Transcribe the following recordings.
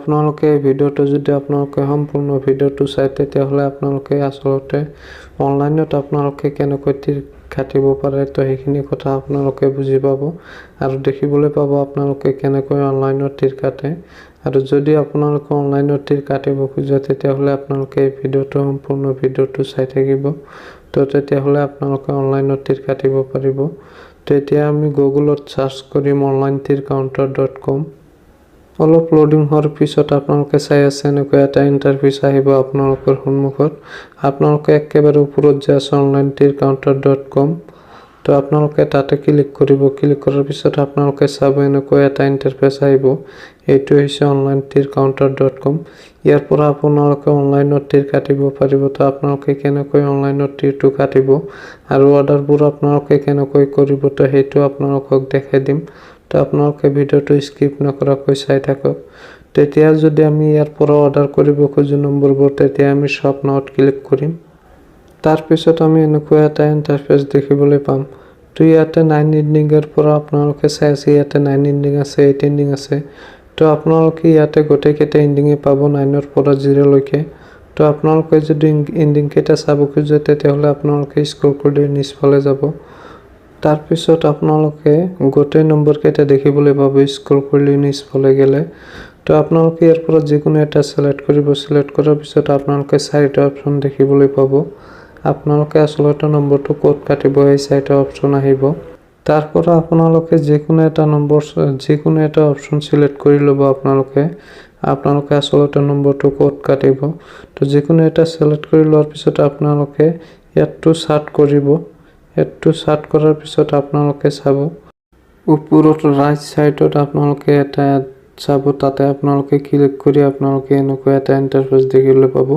আপোনালোকে ভিডিঅ'টো যদি আপোনালোকে সম্পূৰ্ণ ভিডিঅ'টো চাই তেতিয়াহ'লে আপোনালোকে আসলতে অনলাইনত আপোনালোকে কেনেকৈ তীৰ কাটিব পাৰে তো সেইখিনি কথা আপোনালোকে বুজি পাব আৰু দেখিবলৈ পাব আপোনালোকে কেনেকৈ অনলাইনত তীৰ কাটে আৰু যদি আপোনালোকে অনলাইনত তীৰ কাটিব খোজে তেতিয়াহ'লে আপোনালোকে এই ভিডিঅ'টো সম্পূৰ্ণ ভিডিঅ'টো চাই থাকিব তো তেতিয়াহ'লে আপোনালোকে অনলাইনত তীৰ কাটিব পাৰিব। তো এতিয়া আমি গুগলত সাৰ্চ কৰিম onlinetircounter.com। অলপ লোডিং হোৱাৰ পিছত আপোনালোকে চাই আছে এনেকৈ এটা ইণ্টাৰফেচ আহিব আপোনালোকৰ সন্মুখত। আপোনালোকে একেবাৰে ওপৰত যে আছে onlinetircounter.com তো আপোনালোকে তাতে ক্লিক কৰিব। ক্লিক কৰাৰ পিছত আপোনালোকে চাব এনেকৈ এটা ইণ্টাৰফেচ আহিব। এইটো হৈছে onlinetircounter.com। ইয়াৰ পৰা আপোনালোকে অনলাইনত তীৰ কাটিব পাৰিব। তো আপোনালোকে কেনেকৈ অনলাইনত তীৰটো কাটিব আৰু অৰ্ডাৰবোৰ আপোনালোকে কেনেকৈ কৰিব তো সেইটো আপোনালোকক দেখাই দিম। তো আপোনালোকে ভিডিঅ'টো স্কিপ নকৰাকৈ চাই থাকক। তেতিয়া যদি আমি ইয়াৰ পৰা অৰ্ডাৰ কৰিব খোজো নম্বৰবোৰ তেতিয়া আমি শ্বপ নাওত ক্লিক কৰিম। তাৰ পিছত আমি এনেকৈ এটা ইণ্টাৰফেচ দেখিবলৈ পাম। তো ইয়াতে 9 এণ্ডিঙৰ পৰা আপোনালোকে চাই আছে ইয়াতে 9 এণ্ডিং আছে 8 এণ্ডিং আছে। তো আপোনালোকে ইয়াতে গোটেইকেইটা এণ্ডিঙে পাব 9ৰ পৰা 0 লৈকে। তো আপোনালোকে যদি এণ্ডিং কেইটা চাব খোজে তেতিয়াহ'লে আপোনালোকে স্ক্ৰল কৰি নিচফালে যাব। তাৰ পিছত আপোনালোকে গোটেই নম্বৰ কেইটা দেখিবলৈ পাব স্ক্ৰল কৰি নিচফালে গ'লে। তো আপোনালোকে ইয়াৰ পৰা যিকোনো এটা সিলেক্ট কৰিব। সিলেক্ট কৰাৰ পিছত আপোনালোকে 4টা অপচন দেখিবলৈ পাব। আপোনালোকে আসলতে নম্বৰটো ক'ত কাটিব এই 4টা অপচন আহিব। তাৰ পৰা আপোনালোকে যিকোনো এটা অপচন সিলেক্ট কৰি ল'ব। আপোনালোকে আসলতে নম্বৰটো ক'ত কাটিব তো যিকোনো এটা সিলেক্ট কৰি লোৱাৰ পিছত আপোনালোকে ইয়াতটো সাৰ্চ কৰিব। এডটো সাৰ্চ কৰাৰ পিছত আপোনালোকে চাব ওপৰত ৰাইট সাইডত আপোনালোকে এটা চাব তাতে আপোনালোকে ক্লিক কৰি আপোনালোকে এনেকৈ এটা ইণ্টাৰফেচ দেখিবলৈ পাব।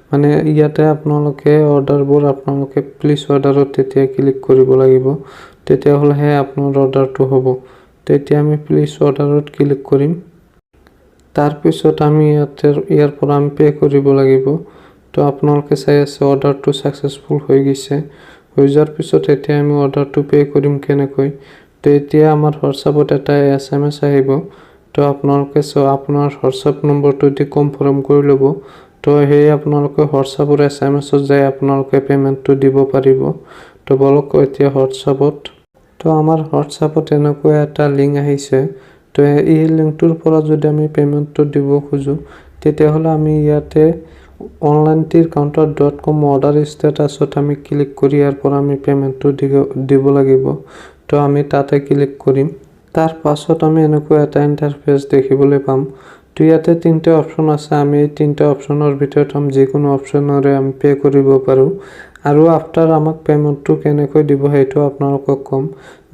মানে ইয়াতে আপোনালোকে অৰ্ডাৰবোৰ আপোনালোকে প্লিজ অৰ্ডাৰত তেতিয়া ক্লিক কৰিব লাগিব তেতিয়াহ'লেহে আপোনাৰ অৰ্ডাৰটো হ'ব। তেতিয়া আমি প্লিজ অৰ্ডাৰত ক্লিক কৰিম। তাৰ পিছত আমি ইয়াৰ পৰা আমি পে কৰিব লাগিব। তো আপোনালোকে চাই আছে অৰ্ডাৰটো সাকসেসফুল হৈ গৈছে। হৈ যোৱাৰ পিছত এতিয়া আমি অৰ্ডাৰটো পে কৰিম কেনেকৈ। তো এতিয়া আমাৰ হোৱাটছআপত এটা SMS আহিব। তো আপোনালোকে আপোনাৰ হোৱাটছআপ নম্বৰটো দি কনফাৰ্ম কৰি ল'ব। তো সেই আপোনালোকে হোৱাটছআপৰ SMS-ত যাই আপোনালোকে পেমেন্টটো দিব পাৰিব। তো বলক এতিয়া হোৱাটছআপত তো আমাৰ হোৱাটছআপত এনেকৈ এটা লিংক আহিছে। তো এই লিংকটোৰ পৰা যদি আমি পেমেন্টটো দিব খোজো তেতিয়াহ'লে আমি ইয়াতে onlinetircounter.com অৰ্ডাৰ ষ্টেটাছত আমি ক্লিক কৰি ইয়াৰ পৰা আমি পেমেন্টটো দিব লাগিব। তো আমি তাতে ক্লিক কৰিম। তাৰ পাছত আমি এনেকৈ এটা ইণ্টাৰফেচ দেখিবলৈ পাম। তো ইয়াতে 3টা অপচন আছে। আমি এই 3টা অপচনৰ ভিতৰত যিকোনো অপচনৰে আমি পে কৰিব পাৰোঁ আৰু আফটাৰ আমাক পেমেন্টটো কেনেকৈ দিব সেইটো আপোনালোকক ক'ম।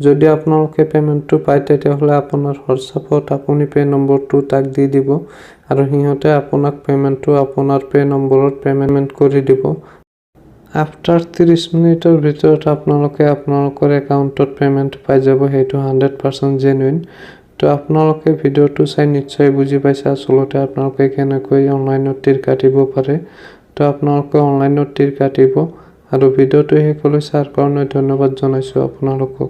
যদি আপোনালোকে পেমেন্টটো পায় তেতিয়াহ'লে আপোনাৰ হোৱাটছআপত আপুনি পে নম্বৰটো তাক দি দিব আৰু সিহঁতে আপোনাক পেমেন্টটো আপোনাৰ পে নম্বৰত পেমেন্ট কৰি দিব। আফটাৰ 30 মিনিটৰ ভিতৰত আপোনালোকে আপোনালোকৰ একাউণ্টত পেমেন্ট পাই যাব। সেইটো 100% জেনুইন। তো আপোনালোকে ভিডিঅ'টো চাই নিশ্চয় বুজি পাইছে আসলতে আপোনালোকে কেনেকৈ অনলাইনত তীৰ কাটিব পাৰে। তো আপোনালোকে অনলাইনত তীৰ কাটিব আৰু ভিডিঅ'টো শেষলৈ চাৰ কাৰণে ধন্যবাদ জনাইছোঁ আপোনালোকক।